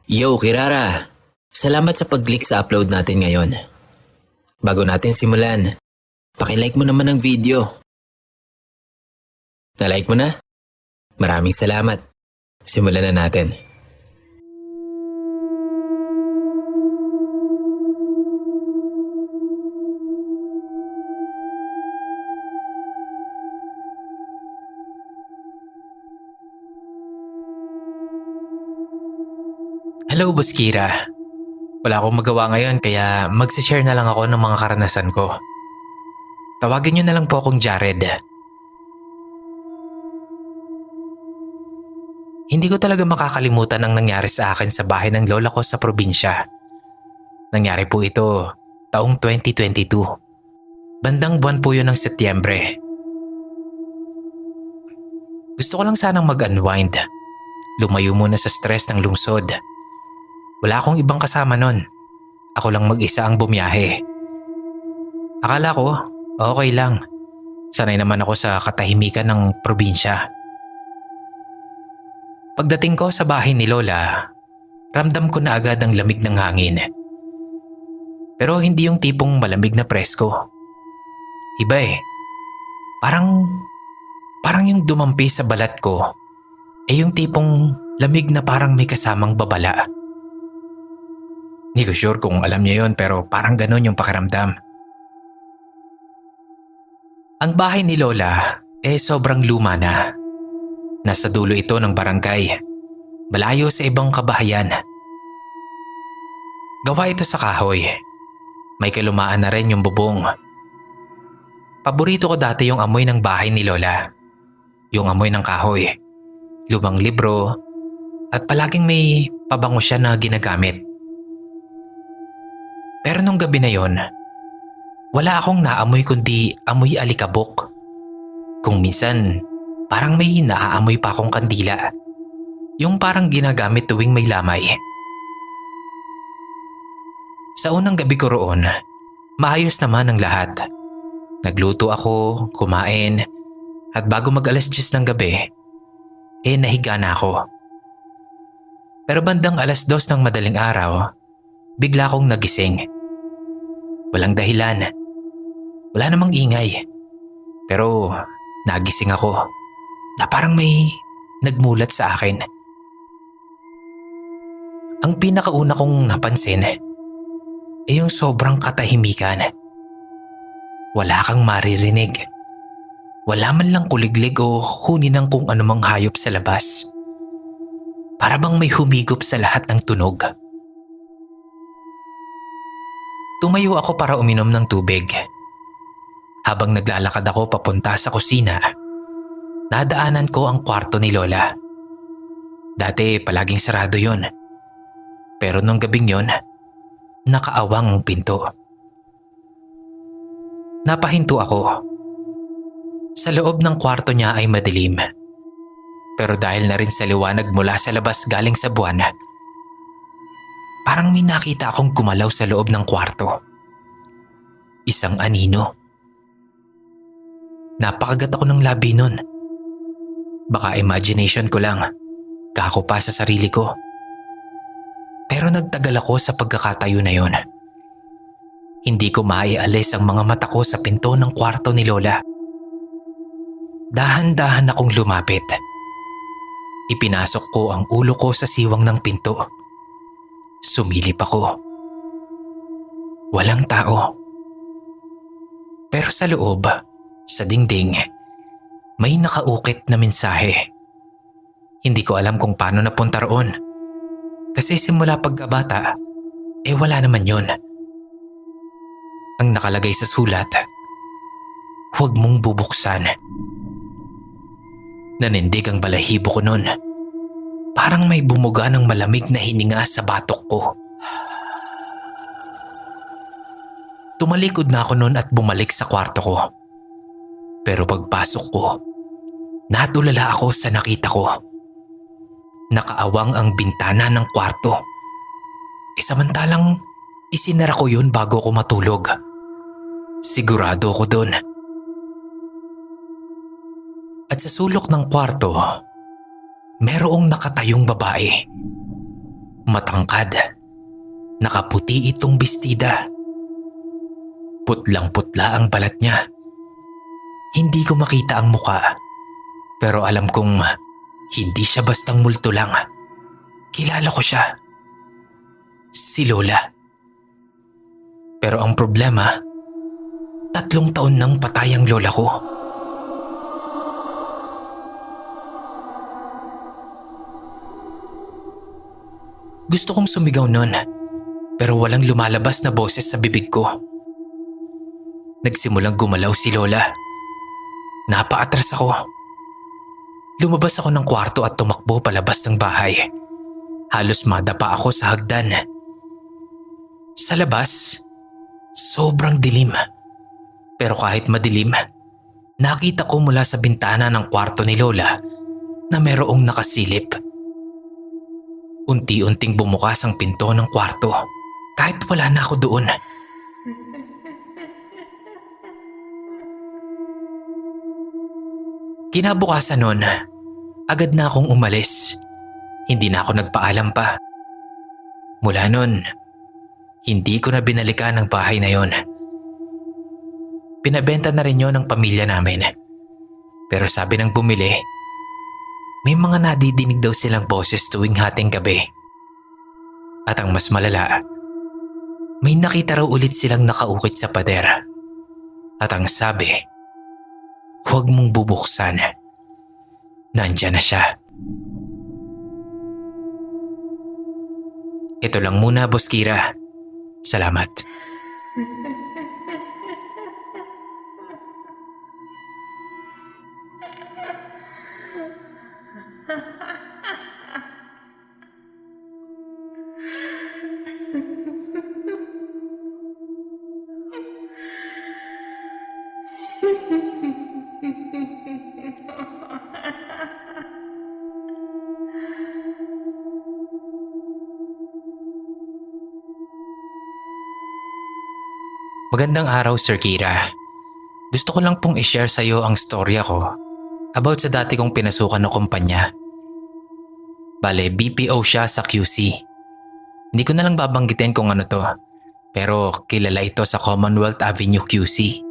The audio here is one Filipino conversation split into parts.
Yo, Kirara! Salamat sa pag-click sa upload natin ngayon. Bago natin simulan, paki-like mo naman ang video. Na-like mo na? Maraming salamat. Simulan na natin. Hello, Boss Kira. Wala akong magawa ngayon kaya magsishare na lang ako ng mga karanasan ko. Tawagin niyo na lang po akong Jared. Hindi ko talaga makakalimutan ang nangyari sa akin sa bahay ng lola ko sa probinsya. Nangyari po ito taong 2022. Bandang buwan po yun ng Setyembre. Gusto ko lang sanang mag-unwind. Lumayo muna sa stress ng lungsod. Wala akong ibang kasama nun. Ako lang mag-isa ang bumiyahe. Akala ko, okay lang. Sanay naman ako sa katahimikan ng probinsya. Pagdating ko sa bahay ni Lola, ramdam ko na agad ang lamig ng hangin. Pero hindi yung tipong malamig na presko. Iba eh. Parang yung dumampi sa balat ko, yung tipong lamig na parang may kasamang babala. Hindi ko sure kung alam niya yon pero parang ganun yung pakiramdam. Ang bahay ni Lola sobrang luma na. Nasa dulo ito ng barangay, malayo sa ibang kabahayan. Gawa ito sa kahoy. May kalumaan na rin yung bubong. Paborito ko dati yung amoy ng bahay ni Lola. Yung amoy ng kahoy, lumang libro, at palaging may pabango siya na ginagamit. Pero nung gabi na yon, wala akong naamoy kundi amoy alikabok. Kung minsan, parang may naaamoy pa akong kandila. Yung parang ginagamit tuwing may lamay. Sa unang gabi ko roon, maayos naman ang lahat. Nagluto ako, kumain, at bago mag-alas 10 ng gabi, nahiga na ako. Pero bandang alas 2 ng madaling araw, bigla akong nagising. Walang dahilan. Wala namang ingay. Pero nagising ako na parang may nagmulat sa akin. Ang pinakauna kong napansin yung sobrang katahimikan. Wala kang maririnig. Wala man lang kuliglig o huni ng kung anumang hayop sa labas. Para bang may humigop sa lahat ng tunog. Tumayo ako para uminom ng tubig. Habang naglalakad ako papunta sa kusina, nadaanan ko ang kwarto ni Lola. Dati palaging sarado yon. Pero nung gabing yon, nakaawang ang pinto. Napahinto ako. Sa loob ng kwarto niya ay madilim. Pero dahil na rin sa liwanag mula sa labas galing sa buwan, parang may nakita akong gumalaw sa loob ng kwarto. Isang anino. Napakagat ako ng labi nun. Baka imagination ko lang. Kako pa sa sarili ko. Pero nagtagal ako sa pagkakatayo na yon. Hindi ko maialis ang mga mata ko sa pinto ng kwarto ni Lola. Dahan-dahan akong lumapit. Ipinasok ko ang ulo ko sa siwang ng pinto. Sumilip ako. Walang tao. Pero sa loob, sa dingding, may nakaukit na mensahe. Hindi ko alam kung paano napunta roon. Kasi simula pagkabata, wala naman yun. Ang nakalagay sa sulat, huwag mong bubuksan. Nanindig ang balahibo ko nun. Parang may bumuga ng malamig na hininga sa batok ko. Tumalikod na ako nun at bumalik sa kwarto ko. Pero pagpasok ko, natulala ako sa nakita ko. Nakaawang ang bintana ng kwarto. Samantalang isinara ko yun bago ko matulog. Sigurado ko dun. At sa sulok ng kwarto, merong nakatayong babae. Matangkad. Nakaputi itong bestida. Putlang-putla ang balat niya. Hindi ko makita ang muka, pero alam kong hindi siya bastang multo lang. Kilala ko siya. Si Lola. Pero ang problema, 3 taon nang patay ang lola ko. Gusto kong sumigaw nun, pero walang lumalabas na boses sa bibig ko. Nagsimulang gumalaw si Lola. Napaatras ako. Lumabas ako ng kwarto at tumakbo palabas ng bahay. Halos madapa ako sa hagdan. Sa labas, sobrang dilim. Pero kahit madilim, nakita ko mula sa bintana ng kwarto ni Lola na merong nakasilip. Unti-unting bumukas ang pinto ng kwarto kahit wala na ako doon. Kinabukasan nun, agad na akong umalis. Hindi na ako nagpaalam pa. Mula nun, hindi ko na binalikan ang bahay na yon. Pinabenta na rin yon ng pamilya namin. Pero sabi ng bumili, may mga nadidinig daw silang boses tuwing hating gabi. At ang mas malala, may nakita raw ulit silang nakaukit sa pader. At ang sabi, huwag mong bubuksan. Nandyan na siya. Ito lang muna, Boss Kira. Salamat. Magandang araw, Sir Kira. Gusto ko lang pong i-share sa iyo ang storya ko about sa dati kong pinasukan na kumpanya. Bale, BPO siya sa QC. Hindi ko na lang babanggitin kung ano to, pero kilala ito sa Commonwealth Avenue QC.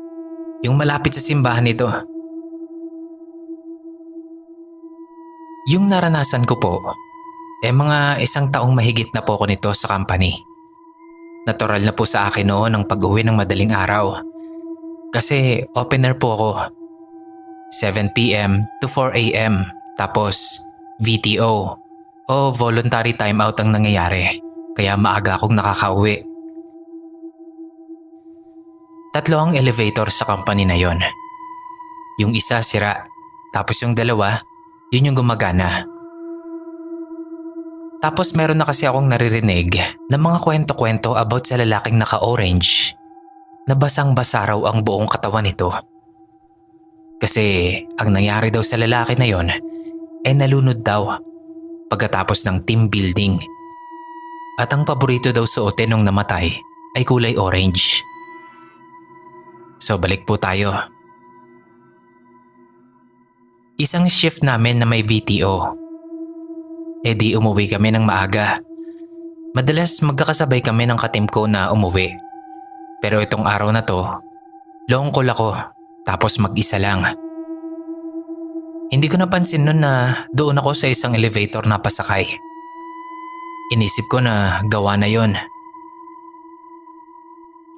Yung malapit sa simbahan nito. Yung naranasan ko po, mga 1 taong mahigit na po ako nito sa company. Natural na po sa akin noon ang pag-uwi ng madaling araw. Kasi opener po ako. 7 p.m. to 4 a.m. Tapos VTO o voluntary timeout ang nangyayari. Kaya maaga akong nakakauwi. 3 ang elevator sa company na yon. Yung isa sira. Tapos yung 2, yun yung gumagana. Tapos meron na kasi akong naririnig ng mga kwento-kwento about sa lalaking naka-orange na basang-basa raw ang buong katawan nito. Kasi ang nangyari daw sa lalaki na yon ay nalunod daw pagkatapos ng team building. At ang paborito daw suotin nung namatay ay kulay orange. So balik po tayo. Isang shift namin na may VTO. Di umuwi kami ng maaga. Madalas magkakasabay kami ng katim ko na umuwi. Pero itong araw na to, long call ako tapos mag-isa lang. Hindi ko napansin nun na doon ako sa isang elevator na pasakay. Inisip ko na gawa na yon.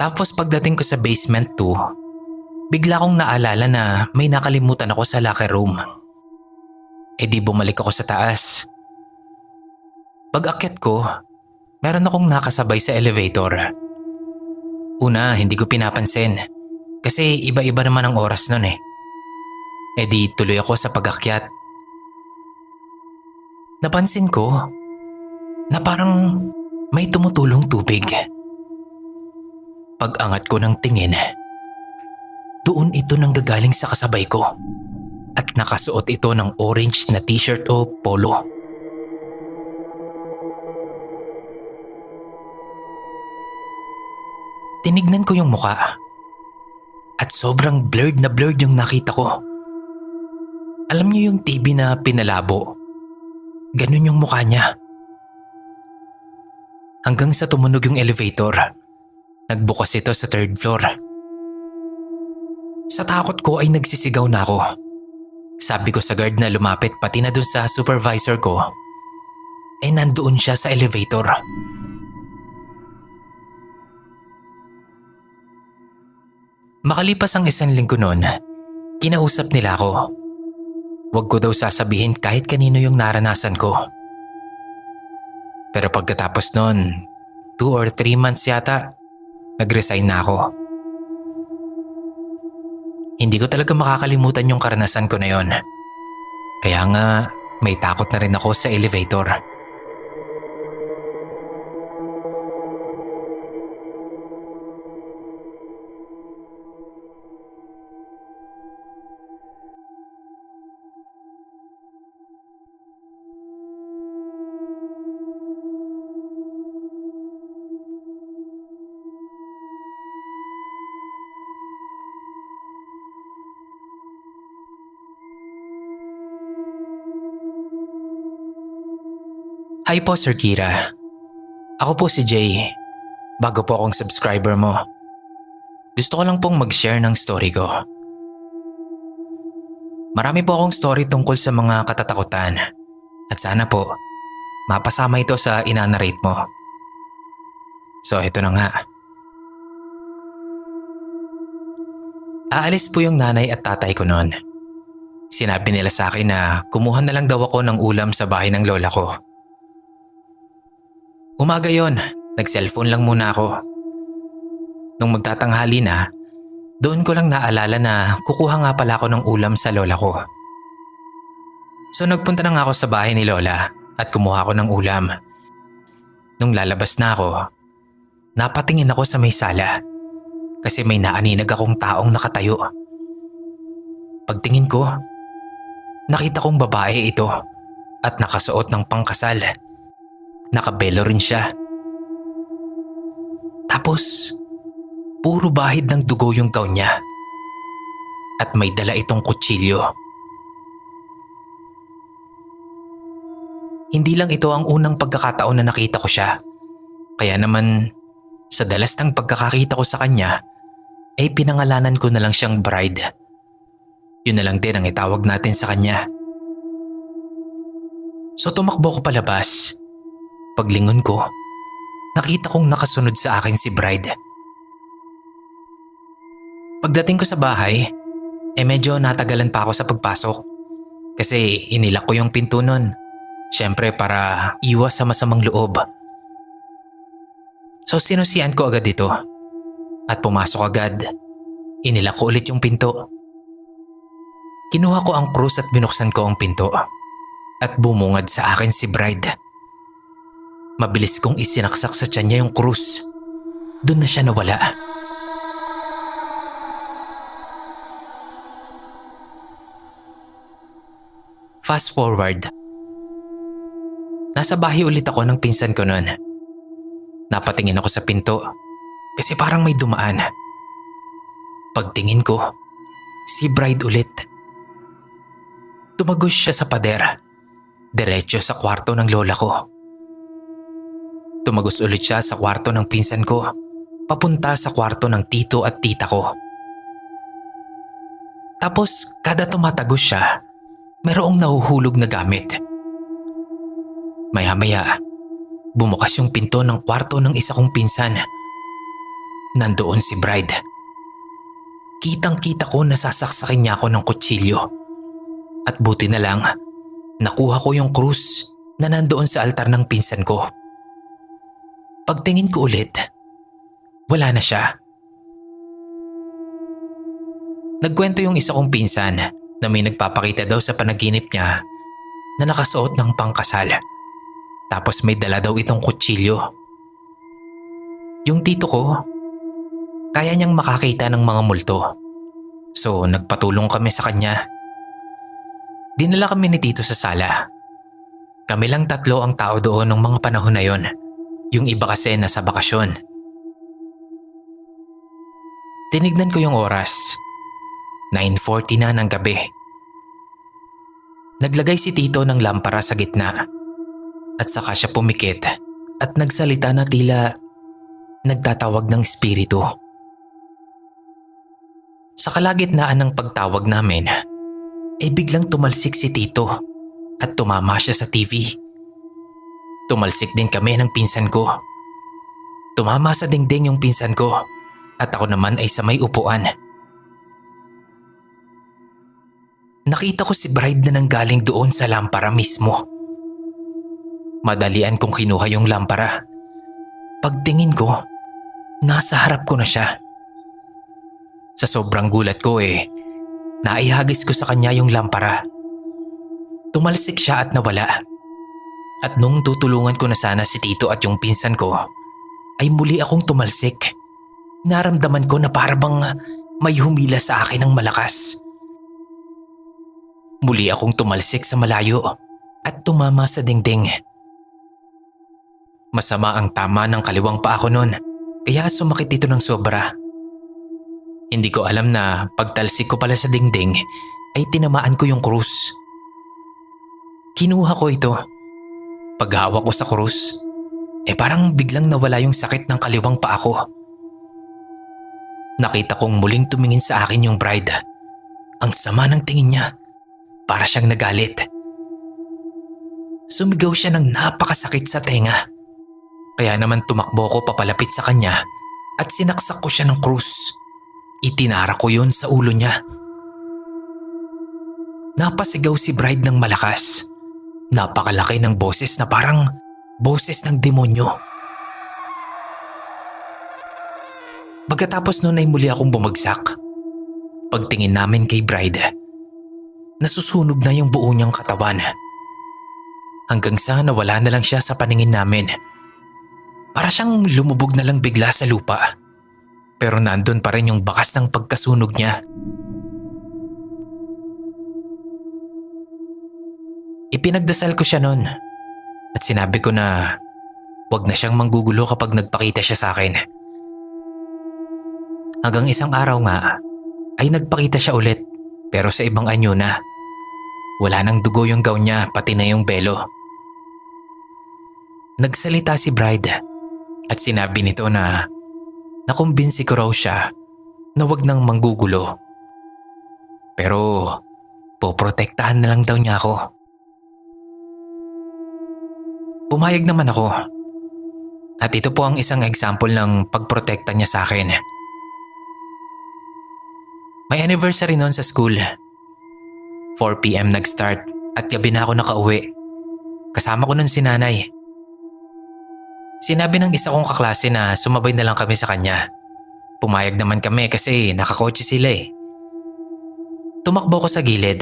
Tapos pagdating ko sa basement 2, bigla kong naalala na may nakalimutan ako sa locker room. Di bumalik ako sa taas. Pag-akyat ko, meron akong nakasabay sa elevator. Una, hindi ko pinapansin kasi iba-iba naman ang oras nun . Di tuloy ako sa pag-akyat. Napansin ko na parang may tumutulong tubig. Pag-angat ko ng tingin, doon ito nanggagaling sa kasabay ko at nakasuot ito ng orange na t-shirt o polo. Tinignan ko yung muka at sobrang blurred na blurred yung nakita ko. Alam niyo yung TV na pinalabo? Ganun yung mukha niya. hanggang sa tumunog yung elevator. Nagbukas ito sa third floor. Sa takot ko ay nagsisigaw na ako. Sabi ko sa guard na lumapit pati na dun sa supervisor ko. Nandoon siya sa elevator. Makalipas ang 1 linggo noon, kinausap nila ako. Huwag ko daw sasabihin kahit kanino yung naranasan ko. Pero pagkatapos noon, 2 or 3 months yata, nag-resign na ako. Hindi ko talaga makakalimutan yung karanasan ko na yon. Kaya nga, may takot na rin ako sa elevator. Hi po, Sir Kira. Ako po si Jay. Bago po akong subscriber mo. Gusto ko lang pong mag-share ng story ko. Marami po akong story tungkol sa mga katatakutan. At sana po, mapasama ito sa inanarrate mo. So ito na nga. Aalis po yung nanay at tatay ko noon. Sinabi nila sa akin na kumuha na lang daw ako ng ulam sa bahay ng lola ko. Umaga yon, nag-cellphone lang muna ako. Nung magtatanghali na, doon ko lang naalala na kukuha nga pala ako ng ulam sa lola ko. So nagpunta na nga ako sa bahay ni lola at kumuha ako ng ulam. Nung lalabas na ako, napatingin ako sa may sala kasi may naaninag akong taong nakatayo. Pagtingin ko, nakita kong babae ito at nakasuot ng pangkasal. Nakabelo rin siya. Tapos, puro bahid ng dugo yung gown niya. At may dala itong kutsilyo. Hindi lang ito ang unang pagkakataon na nakita ko siya. Kaya naman, sa dalas ng pagkakakita ko sa kanya, ay pinangalanan ko na lang siyang bride. Yun na lang din ang itawag natin sa kanya. So tumakbo ko palabas. Paglingon ko, nakita kong nakasunod sa akin si bride. Pagdating ko sa bahay, medyo natagalan pa ako sa pagpasok. Kasi inilak ko yung pinto nun. Siyempre para iwas sa masamang loob. So sinusian ko agad ito. At pumasok agad. Inilak ko ulit yung pinto. Kinuha ko ang krus at binuksan ko ang pinto. At bumungad sa akin si bride. Mabilis kong isinaksak sa tiyan niya yung krus. Doon na siya nawala. Fast forward. Nasa bahay ulit ako ng pinsan ko noon. Napatingin ako sa pinto kasi parang may dumaan. Pagtingin ko, si bride ulit. Tumagos siya sa pader. Diretso sa kwarto ng lola ko. Tumagos ulit siya sa kwarto ng pinsan ko, papunta sa kwarto ng tito at tita ko. Tapos kada tumatagos siya, mayroong nahuhulog na gamit. Maya-maya, bumukas yung pinto ng kwarto ng isa kong pinsan. Nandoon si bride. Kitang-kita ko na sasaksakin niya ako ng kutsilyo. At buti na lang, nakuha ko yung krus na nandoon sa altar ng pinsan ko. Pagtingin ko ulit, wala na siya. Nagkwento yung isa kong pinsan na may nagpapakita daw sa panaginip niya na nakasuot ng pangkasal. Tapos may dala daw itong kutsilyo. Yung tito ko, kaya niyang makakita ng mga multo. So nagpatulong kami sa kanya. Dinala kami ni tito sa sala. Kami lang 3 ang tao doon ng mga panahon na yon. Yung iba kasi nasa bakasyon. Tinignan ko yung oras. 9:40 na ng gabi. Naglagay si tito ng lampara sa gitna. At saka siya pumikit at nagsalita na tila nagtatawag ng espiritu. Sa kalagitnaan ng pagtawag namin, biglang tumalsik si Tito at tumama siya sa TV. Tumalsik din kami ng pinsan ko. Tumama sa dingding yung pinsan ko at ako naman ay sa may upuan. Nakita ko si Bride na nanggaling doon sa lampara mismo. Madalian kong kinuha yung lampara. Pagtingin ko, nasa harap ko na siya. Sa sobrang gulat ko naihagis ko sa kanya yung lampara. Tumalsik siya at nawala. At nung tutulungan ko na sana si Tito at yung pinsan ko, ay muli akong tumalsik. Naramdaman ko na parabang may humila sa akin ng malakas. Muli akong tumalsik sa malayo at tumama sa dingding. Masama ang tama ng kaliwang paa ko noon, kaya sumakit ito ng sobra. Hindi ko alam na pagtalsik ko pala sa dingding ay tinamaan ko yung krus. Kinuha ko ito. Paghawak ko sa krus, parang biglang nawala yung sakit ng kaliwang paa ko. Nakita kong muling tumingin sa akin yung Bride. Ang sama ng tingin niya, para siyang nagalit. Sumigaw siya ng napakasakit sa tenga. Kaya naman tumakbo ko papalapit sa kanya at sinaksak ko siya ng krus. Itinara ko yun sa ulo niya. Napasigaw si Bride ng malakas. Napakalaki ng boses na parang boses ng demonyo. Pagkatapos nun ay muli akong bumagsak. Pagtingin namin kay Bride, nasusunog na yung buo niyang katawan. Hanggang sa nawala na lang siya sa paningin namin. Para siyang lumubog na lang bigla sa lupa. Pero nandun pa rin yung bakas ng pagkasunog niya. Ipinagdasal ko siya noon at sinabi ko na wag na siyang manggugulo kapag nagpakita siya sa akin. Hanggang isang araw nga ay nagpakita siya ulit pero sa ibang anyo na. Wala nang dugo yung gown niya pati na yung belo. Nagsalita si Bride at sinabi nito na nakumbinsi ko raw siya na wag nang manggugulo. Pero poprotektahan na lang daw niya ako. Pumayag naman ako. At ito po ang isang example ng pagprotekta niya sa akin. May anniversary noon sa school. 4 PM nag-start at gabi na ako nakauwi. Kasama ko noon si nanay. Sinabi ng isa kong kaklase na sumabay na lang kami sa kanya. Pumayag naman kami kasi nakakotse sila Tumakbo ko sa gilid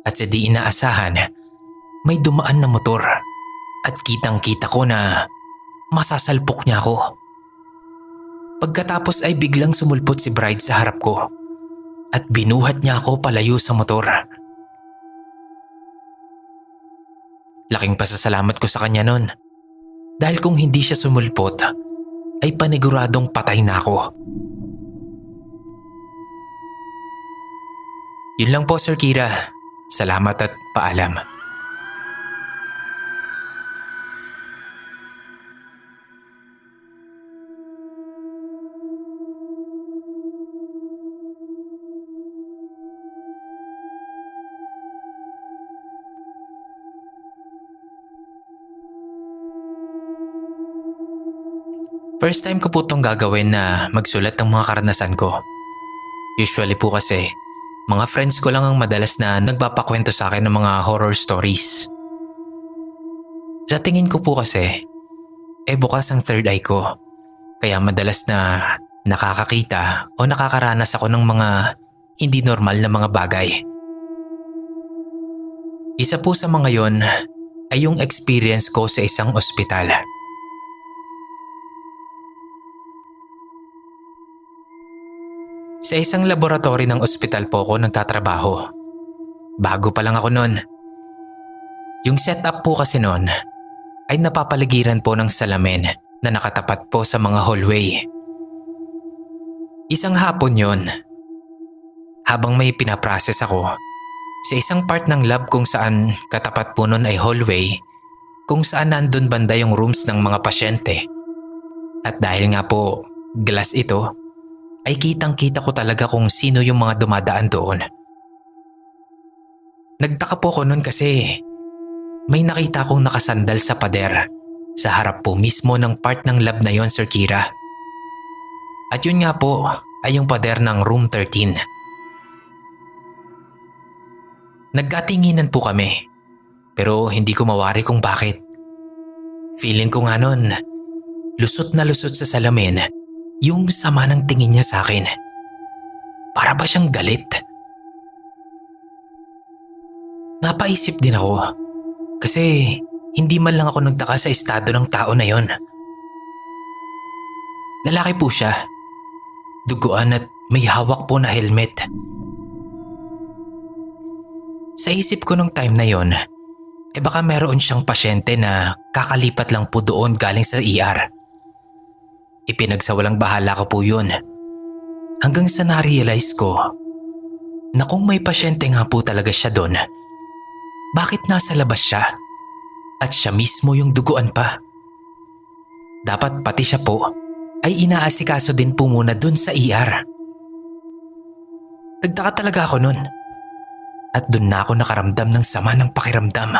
at sa di inaasahan may dumaan na motor. At kitang-kita ko na masasalpok niya ako. Pagkatapos ay biglang sumulpot si Bride sa harap ko at binuhat niya ako palayo sa motor. Laking pasasalamat ko sa kanya nun. Dahil kung hindi siya sumulpot, ay paniguradong patay na ako. Yun lang po, Sir Kira. Salamat at paalam. First time ko po itong gagawin na magsulat ng mga karanasan ko. Usually po kasi, mga friends ko lang ang madalas na nagpapakwento sa akin ng mga horror stories. Sa tingin ko po kasi, bukas ang third eye ko. Kaya madalas na nakakakita o nakakaranas ako ng mga hindi normal na mga bagay. Isa po sa mga yon ay yung experience ko sa isang ospital. Sa isang laboratory ng ospital po ako nagtatrabaho. Bago pa lang ako noon. Yung setup po kasi noon ay napapaligiran po ng salamin na nakatapat po sa mga hallway. Isang hapon yon, habang may pinaprocess ako, sa isang part ng lab kung saan katapat po noon ay hallway, kung saan nandun banda yung rooms ng mga pasyente. At dahil nga po glass ito, ay kitang-kita ko talaga kung sino yung mga dumadaan doon. Nagtaka po ko noon kasi may nakita akong nakasandal sa pader sa harap po mismo ng part ng lab na yon, Sir Kira. At yun nga po ay yung pader ng room 13. Nagkatinginan po kami pero hindi ko mawari kung bakit. Feeling ko nga nun, lusot na lusot sa salamin yung sama ng tingin niya sa akin. Para ba siyang galit? Napaisip din ako kasi hindi man lang ako nagtaka sa estado ng tao na yon. Lalaki po siya, duguan at may hawak po na helmet. Sa isip ko nung time na yon, baka meron siyang pasyente na kakalipat lang po doon galing sa ER. Ipinagsawalang bahala ko po yun. Hanggang sa na-realize ko na kung may pasyente nga po talaga siya doon, bakit nasa labas siya? At siya mismo yung duguan pa. Dapat pati siya po ay inaasikaso din po muna doon sa ER. Nagtaka talaga ako nun. At doon na ako nakaramdam ng sama ng pakiramdam.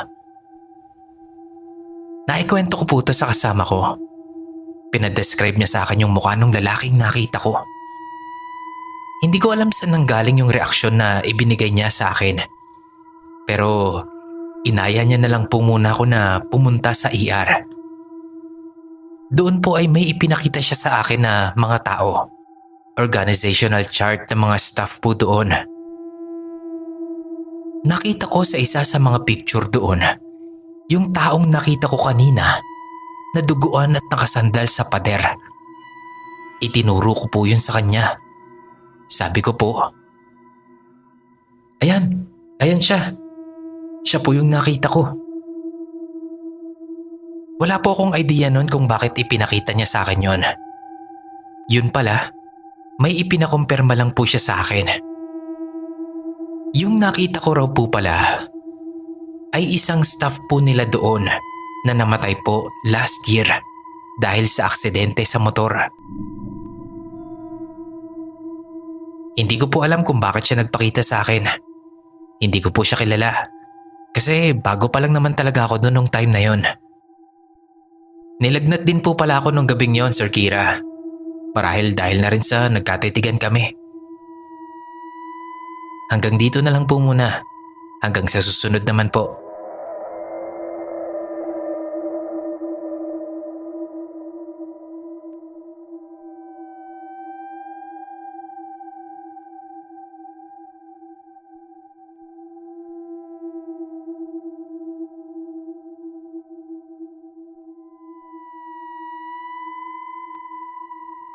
Naikwento ko po ito sa kasama ko. Pinadescribe niya sa akin yung mukha ng lalaking nakita ko. Hindi ko alam saan nanggaling yung reaksyon na ibinigay niya sa akin. Pero inaya niya na lang po muna ako na pumunta sa ER. Doon po ay may ipinakita siya sa akin na mga tao. Organizational chart ng mga staff po doon. Nakita ko sa isa sa mga picture doon yung taong nakita ko kanina na duguan at nakasandal sa pader. Itinuro ko po yun sa kanya. Sabi ko po, ayan siya. Siya po yung nakita ko. Wala po akong idea nun kung bakit ipinakita niya sa akin yun. Yun pala, may ipinakumpirma lang po siya sa akin. Yung nakita ko raw po pala ay isang staff po nila doon na namatay po last year dahil sa aksidente sa motor. Hindi ko po alam kung bakit siya nagpakita sa akin. Hindi ko po siya kilala kasi bago pa lang naman talaga ako doon nung time na yon. Nilagnat din po pala ako nung gabing yon, Sir Kira. Marahil dahil na rin sa nagkatitigan kami. Hanggang dito na lang po muna. Hanggang sa susunod naman po.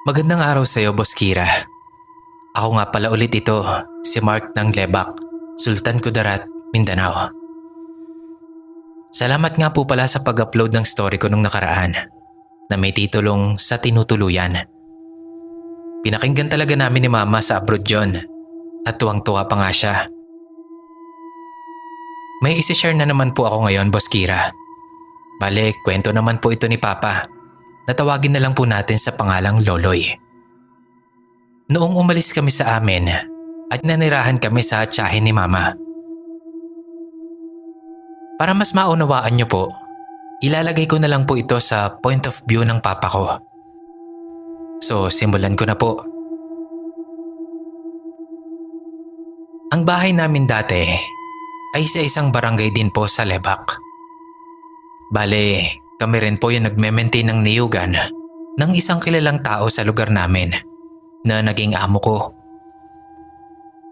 Magandang araw sa iyo, Boss Kira. Ako nga pala ulit ito, si Mark ng Lebak, Sultan Kudarat, Mindanao. Salamat nga po pala sa pag-upload ng story ko nung nakaraan na may titulong Sa Tinutuluyan. Pinakinggan talaga namin ni Mama sa abroad yun at tuwang-tuwa pa nga siya. May isi-share na naman po ako ngayon, Boss Kira. Bale, kwento naman po ito ni Papa. Natawagin na lang po natin sa pangalang Loloy. Noong umalis kami sa amin at nanirahan kami sa tiyahin ni Mama. Para mas maunawaan niyo po, ilalagay ko na lang po ito sa point of view ng Papa ko. So simulan ko na po. Ang bahay namin dati ay sa isang barangay din po sa Lebak. Bale, kami rin po yung nagme-maintain ng niyugan ng isang kilalang tao sa lugar namin na naging amo ko.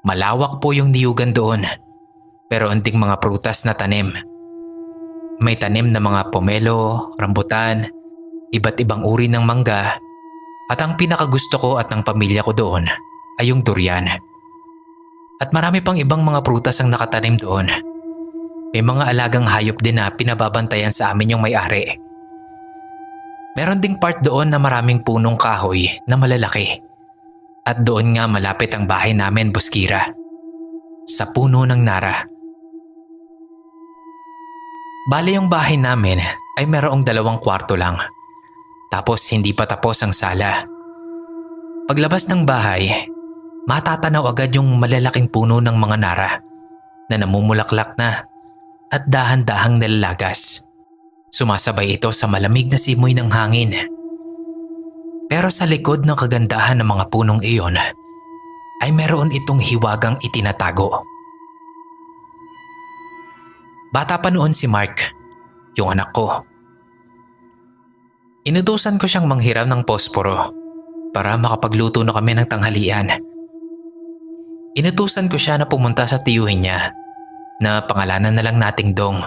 Malawak po yung niyugan doon pero unting mga prutas na tanim. May tanim na mga pomelo, rambutan, iba't ibang uri ng mangga at ang pinakagusto ko at ng pamilya ko doon ay yung durian. At marami pang ibang mga prutas ang nakatanim doon. May mga alagang hayop din na pinababantayan sa amin yung may-ari. Meron ding part doon na maraming punong kahoy na malalaki. At doon nga malapit ang bahay namin, Boss Kira. Sa puno ng nara. Bale yung bahay namin ay merong 2 kwarto lang. Tapos hindi pa tapos ang sala. Paglabas ng bahay, matatanaw agad yung malalaking puno ng mga nara na namumulaklak na at dahan-dahang nalalagas. Sumasabay ito sa malamig na simoy ng hangin. Pero sa likod ng kagandahan ng mga punong iyon ay meron itong hiwagang itinatago. Bata pa noon si Mark, yung anak ko. Inutusan ko siyang manghiram ng posporo para makapagluto na kami ng tanghalian. Inutusan ko siya na pumunta sa tiyuhin niya na pangalanan na lang nating Dong.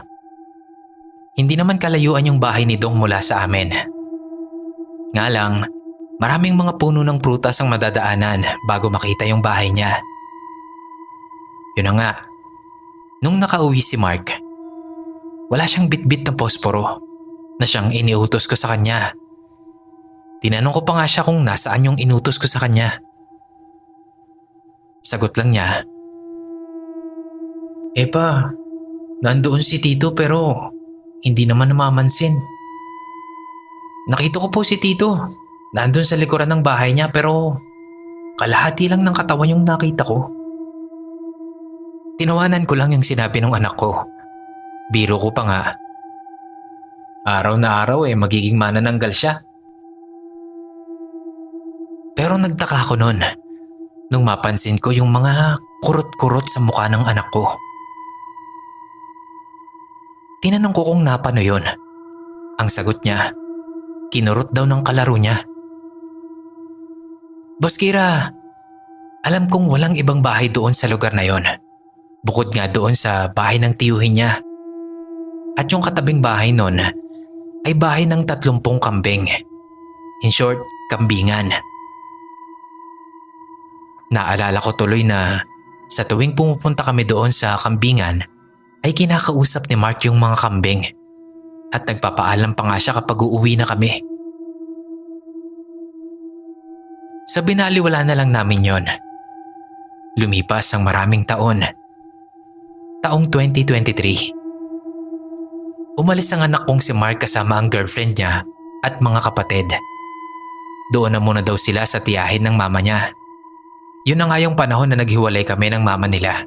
Hindi naman kalayuan yung bahay ni Dong mula sa amin. Nga lang, maraming mga puno ng prutas ang madadaanan bago makita yung bahay niya. Yun na nga, nung nakauwi si Mark, wala siyang bitbit na posporo na siyang iniutos ko sa kanya. Tinanong ko pa nga siya kung nasaan yung inutos ko sa kanya. Sagot lang niya, Pa, nandoon si Tito pero hindi naman namamansin. Nakita ko po si Tito. Nandun sa likuran ng bahay niya pero kalahati lang ng katawan yung nakita ko. Tinawanan ko lang yung sinabi ng anak ko. Biro ko pa nga. Araw na araw magiging manananggal siya. Pero nagtaka ako noon nung mapansin ko yung mga kurot-kurot sa mukha ng anak ko. Tinanong ko kung napano yun. Ang sagot niya, kinurot daw ng kalaro niya. Boss Kira, alam kong walang ibang bahay doon sa lugar na yon. Bukod nga doon sa bahay ng tiyuhin niya. At yung katabing bahay nun ay bahay ng 30 kambing. In short, kambingan. Naalala ko tuloy na sa tuwing pumupunta kami doon sa kambingan ay kinakausap ni Mark yung mga kambing at nagpapaalam pa nga siya kapag uuwi na kami. Sa binaliwala na lang namin yon. Lumipas ang maraming taon. Taong 2023. Umalis ang anak kong si Mark kasama ang girlfriend niya at mga kapatid. Doon na muna daw sila sa tiyahin ng mama niya. Yun na nga yung panahon na naghiwalay kami ng mama nila.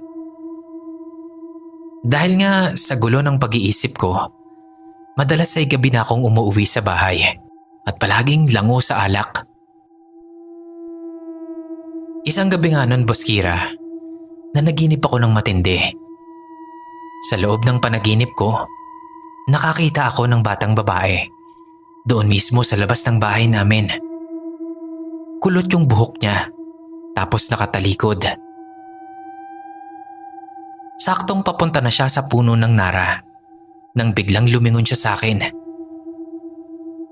Dahil nga sa gulo ng pag-iisip ko, madalas ay gabi na akong umuwi sa bahay at palaging lango sa alak. Isang gabi nga nun, Boss Kira, nanaginip ako ng matindi. Sa loob ng panaginip ko, nakakita ako ng batang babae. Doon mismo sa labas ng bahay namin. Kulot yung buhok niya, tapos nakatalikod. Saktong papunta na siya sa puno ng nara nang biglang lumingon siya sa akin.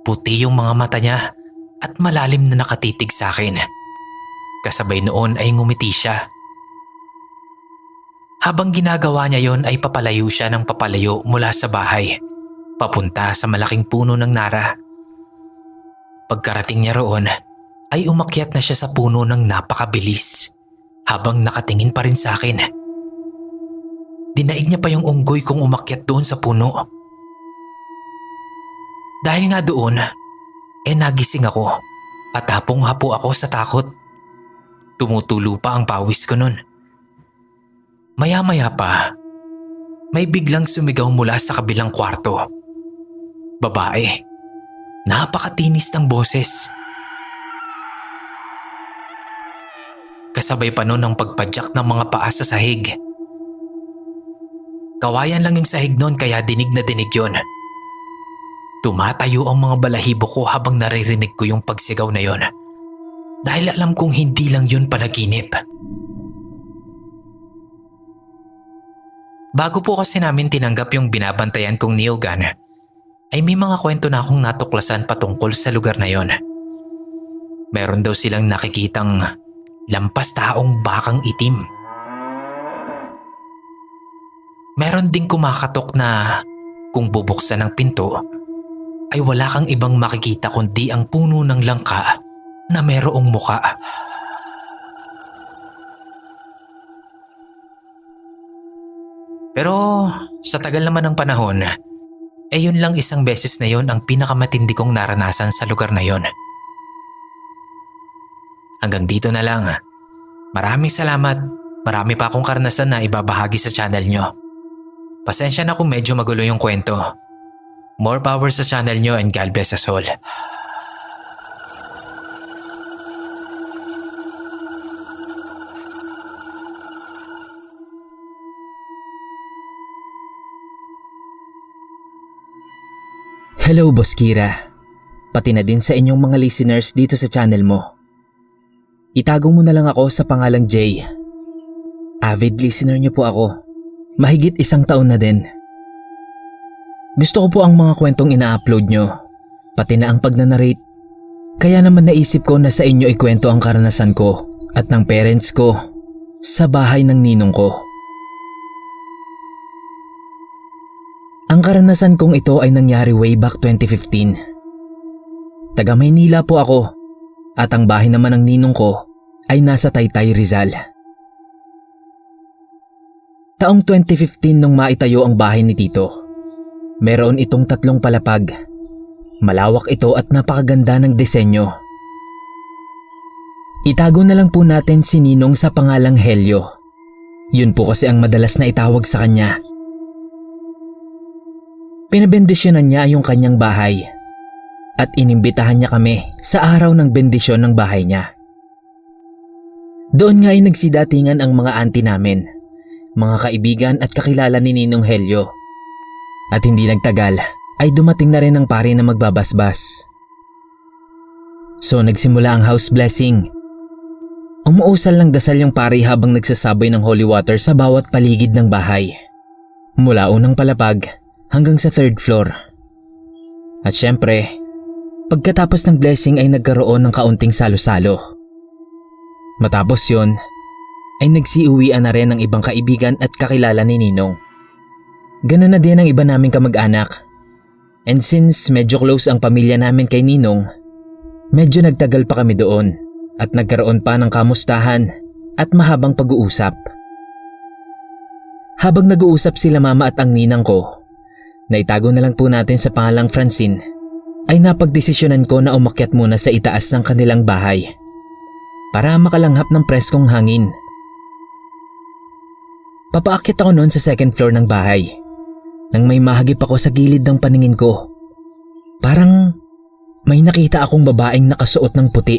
Puti yung mga mata niya at malalim na nakatitig sa akin. Kasabay noon ay ngumiti siya. Habang ginagawa niya yon ay papalayo siya ng papalayo mula sa bahay, papunta sa malaking puno ng nara. Pagkarating niya roon, ay umakyat na siya sa puno ng napakabilis habang nakatingin pa rin sa akin. Dinaig niya pa yung unggoy kong umakyat doon sa puno. Dahil nga doon, nagising ako at hapong-hapo ako sa takot. Tumutulo pa ang pawis ko nun. Maya-maya pa, may biglang sumigaw mula sa kabilang kwarto. Babae. Napakatinis ng boses. Kasabay pa nun ang pagpadyak ng mga paa sa sahig. Kawayan lang yung sahig nun kaya dinig na dinig yun. Tumatayo ang mga balahibo ko habang naririnig ko yung pagsigaw na yon. Dahil alam kong hindi lang yun panaginip. Bago po kasi namin tinanggap yung binabantayan kong niyugan, ay may mga kwento na akong natuklasan patungkol sa lugar na yon. Meron daw silang nakikitang lampas taong bakang itim. Meron ding kumakatok na kung bubuksan ang pinto, ay wala kang ibang makikita kundi ang puno ng langka na merong muka. Pero sa tagal naman ng panahon, yun lang isang beses na yun ang pinakamatindi kong naranasan sa lugar na yun. Hanggang dito na lang. Maraming salamat. Marami pa akong karanasan na ibabahagi sa channel nyo. Pasensya na kung medyo magulo yung kwento. More power sa channel nyo and God bless us all. Hello, Boss Kira. Pati na din sa inyong mga listeners dito sa channel mo. Itago mo na lang ako sa pangalang Jay. Avid listener niyo po ako. Mahigit 1 taon na din. Gusto ko po ang mga kwentong ina-upload nyo, pati na ang pagnanarrate. Kaya naman naisip ko na sa inyo ikwento ang karanasan ko at ng parents ko sa bahay ng ninong ko. Ang karanasan kong ito ay nangyari way back 2015. Taga Maynila po ako at ang bahay naman ng ninong ko ay nasa Taytay, Rizal. Taong 2015 nung maitayo ang bahay ni Tito. Meron itong 3 palapag. Malawak ito at napakaganda ng disenyo. Itago na lang po natin si Ninong sa pangalang Helio. Yun po kasi ang madalas na itawag sa kanya. Pinabendisyonan niya yung kanyang bahay at inimbitahan niya kami sa araw ng bendisyon ng bahay niya. Doon nga ay nagsidatingan ang mga auntie namin, mga kaibigan at kakilala ni Ninong Helio. At hindi nagtagal ay dumating na rin ang pari na magbabasbas. So nagsimula ang house blessing. Umuusal ng dasal yung pari habang nagsasaboy ng holy water sa bawat paligid ng bahay. Mula unang palapag hanggang sa 3rd floor. At syempre, pagkatapos ng blessing ay nagkaroon ng kaunting salo-salo. Matapos yon, ay nagsiuwian na rin ng ibang kaibigan at kakilala ni Ninong. Ganun na din ang iba naming kamag-anak. And since medyo close ang pamilya namin kay Ninong, medyo nagtagal pa kami doon at nagkaroon pa ng kamustahan at mahabang pag-uusap. Habang nag-uusap sila mama at ang ninang ko, na itago na lang po natin sa pangalang Francine, ay napagdesisyonan ko na umakyat muna sa itaas ng kanilang bahay para makalanghap ng preskong hangin. Papaakyat ako noon sa 2nd floor ng bahay nang may mahagip ako sa gilid ng paningin ko. Parang may nakita akong babaeng nakasuot ng puti.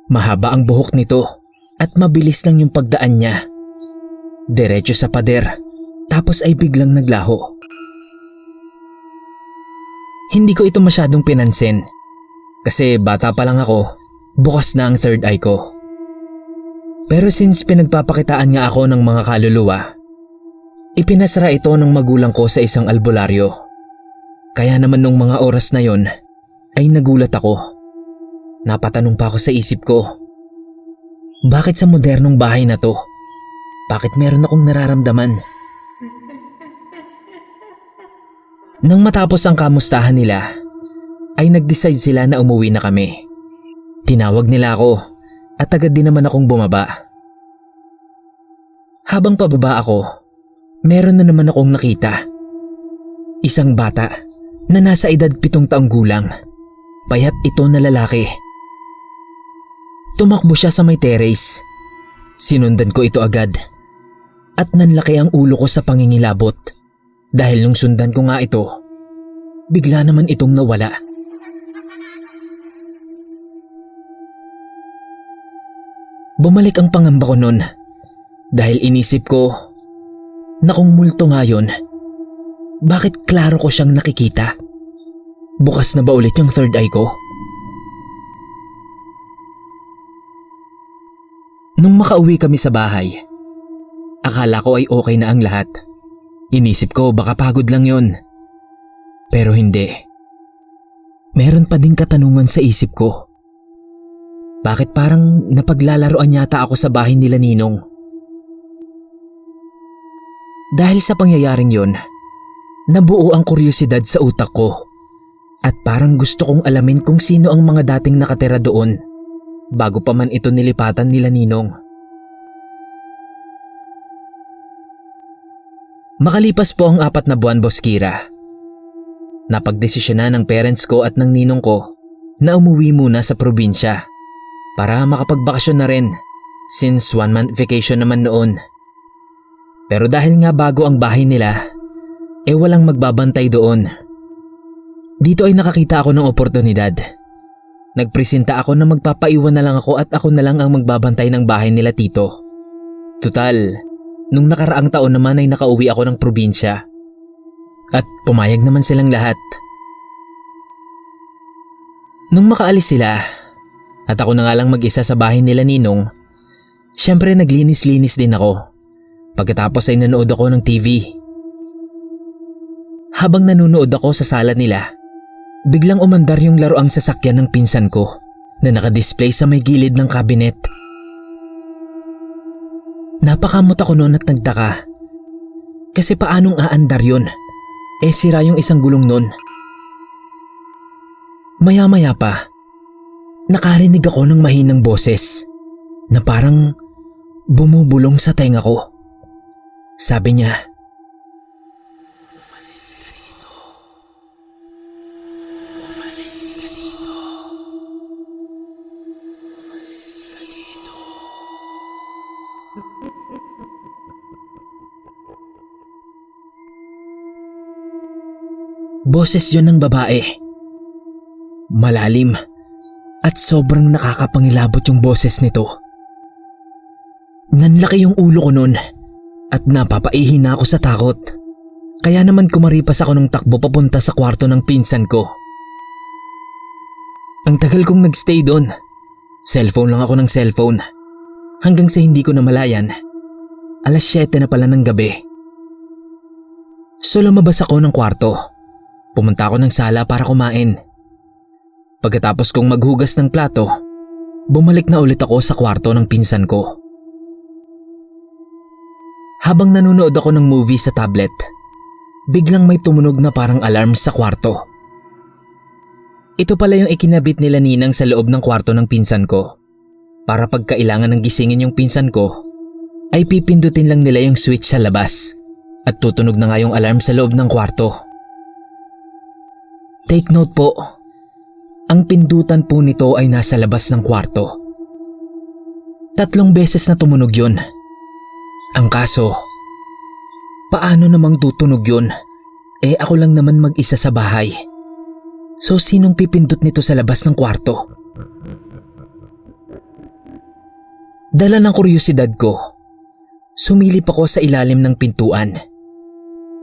Mahaba ang buhok nito at mabilis lang yung pagdaan niya. Diretso sa pader tapos ay biglang naglaho. Hindi ko ito masyadong pinansin kasi bata pa lang ako, bukas na ang 3rd eye ko. Pero since pinagpapakitaan nga ako ng mga kaluluwa, ipinasara ito ng magulang ko sa isang albularyo. Kaya naman nung mga oras na yon ay nagulat ako. Napatanong pa ako sa isip ko, bakit sa modernong bahay na to? Bakit meron akong nararamdaman? Nang matapos ang kamustahan nila, ay nag-decide sila na umuwi na kami. Tinawag nila ako at agad din naman akong bumaba. Habang pababa ako, meron na naman akong nakita. Isang bata na nasa edad 7 taong gulang. Payat ito na lalaki. Tumakbo siya sa may terrace. Sinundan ko ito agad. At nanlaki ang ulo ko sa pangingilabot. Dahil nung sundan ko nga ito, bigla naman itong nawala. Bumalik ang pangamba ko nun. Dahil inisip ko na kung multo nga yun, bakit klaro ko siyang nakikita? Bukas na ba ulit yung 3rd eye ko? Nung makauwi kami sa bahay, akala ko ay okay na ang lahat. Inisip ko baka pagod lang yon. Pero hindi. Meron pa ding katanungan sa isip ko. Bakit parang napaglalaroan yata ako sa bahay nila Ninong? Dahil sa pangyayaring yon, nabuo ang kuryosidad sa utak ko. At parang gusto kong alamin kung sino ang mga dating nakatira doon bago pa man ito nilipatan nila Ninong. Makalipas po ang 4 na buwan, Boss Kira. napagdesisyonan ng parents ko at ng ninong ko na umuwi muna sa probinsya para makapagbakasyon na rin since 1 month vacation naman noon. Pero dahil nga bago ang bahay nila, walang magbabantay doon. Dito ay nakakita ako ng oportunidad. Nagpresenta ako na magpapaiwan na lang ako at ako na lang ang magbabantay ng bahay nila tito. Tutal, nung nakaraang taon naman ay nakauwi ako ng probinsya. At pumayag naman silang lahat. Nung makaalis sila, at ako na nga lang mag-isa sa bahay nila ninong, syempre naglinis-linis din ako. Pagkatapos ay nanood ako ng TV. Habang nanonood ako sa sala nila, biglang umandar yung laruang sasakyan ng pinsan ko na nakadisplay sa may gilid ng kabinet. Napakamot ako noon at nagtaka. Kasi paanong aandar yun? Sira yung isang gulong nun. Maya-maya pa, nakarinig ako ng mahinang boses na parang bumubulong sa tenga ko. Sabi niya, "Umalis ka dito. Umalis ka dito. Umalis ka dito." Boses yun ng babae. Malalim at sobrang nakakapangilabot yung boses nito. Nanlaki yung ulo ko nun at napapaihi na ako sa takot. Kaya naman kumaripas ako ng takbo papunta sa kwarto ng pinsan ko. Ang tagal kong nagstay doon. Cellphone lang ako ng cellphone. Hanggang sa hindi ko namalayan, 7:00 na pala ng gabi. So lumabas ako ng kwarto. Pumunta ako ng sala para kumain. Pagkatapos kong maghugas ng plato, bumalik na ulit ako sa kwarto ng pinsan ko. Habang nanonood ako ng movie sa tablet, biglang may tumunog na parang alarm sa kwarto. Ito pala yung ikinabit nila ninang sa loob ng kwarto ng pinsan ko. Para pag kailangan ng gisingin yung pinsan ko, ay pipindutin lang nila yung switch sa labas at tutunog na nga yung alarm sa loob ng kwarto. Take note po, ang pindutan po nito ay nasa labas ng kwarto. 3 beses na tumunog yun. Ang kaso, paano namang tutunog yun? Ako lang naman mag-isa sa bahay. So sinong pipindot nito sa labas ng kwarto? Dala ng kuryosidad ko, sumilip ako sa ilalim ng pintuan.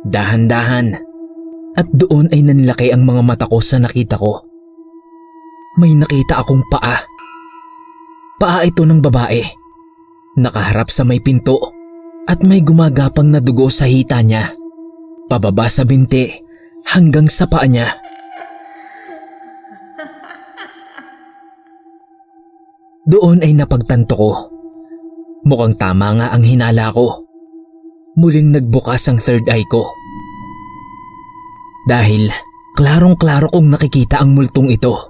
Dahan-dahan, at doon ay nanlaki ang mga mata ko sa nakita ko. May nakita akong paa. Paa ito ng babae. Nakaharap sa may pinto at may gumagapang na dugo sa hita niya. Pababa sa binti hanggang sa paa niya. Doon ay napagtanto ko. Mukhang tama nga ang hinala ko. Muling nagbukas ang third eye ko. Dahil klarong-klaro kong nakikita ang multong ito.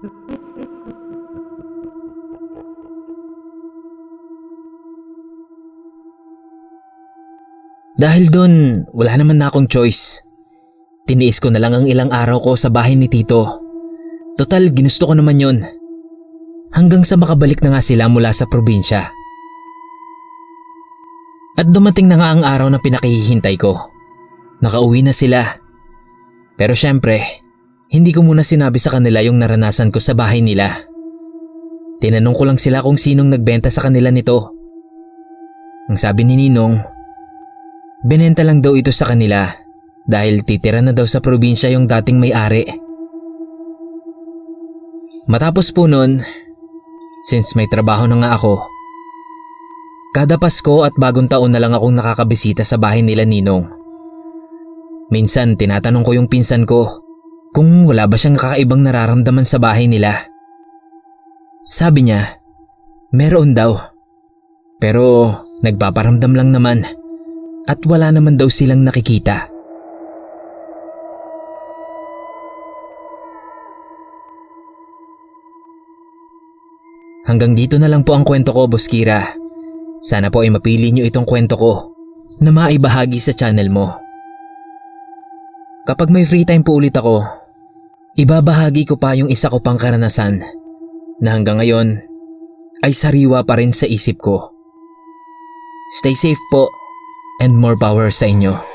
Dahil dun, wala naman na akong choice. Tiniis ko na lang ang ilang araw ko sa bahay ni Tito. Total, ginusto ko naman yun. Hanggang sa makabalik na nga sila mula sa probinsya. At dumating na nga ang araw na pinakihintay ko. Nakauwi na sila. Pero syempre, hindi ko muna sinabi sa kanila yung naranasan ko sa bahay nila. Tinanong ko lang sila kung sinong nagbenta sa kanila nito. Ang sabi ni Ninong, binenta lang daw ito sa kanila dahil titira na daw sa probinsya yung dating may-ari. Matapos po nun, since may trabaho na nga ako, kada Pasko at bagong taon na lang akong nakakabisita sa bahay nila Ninong. Minsan tinatanong ko yung pinsan ko kung wala ba siyang kakaibang nararamdaman sa bahay nila. Sabi niya, meron daw. Pero nagpaparamdam lang naman at wala naman daw silang nakikita. Hanggang dito na lang po ang kwento ko, Boss Kira. Sana po ay mapili niyo itong kwento ko na maibahagi sa channel mo. Kapag may free time po ulit ako, ibabahagi ko pa yung isa ko pang karanasan na hanggang ngayon ay sariwa pa rin sa isip ko. Stay safe po and more power sa inyo.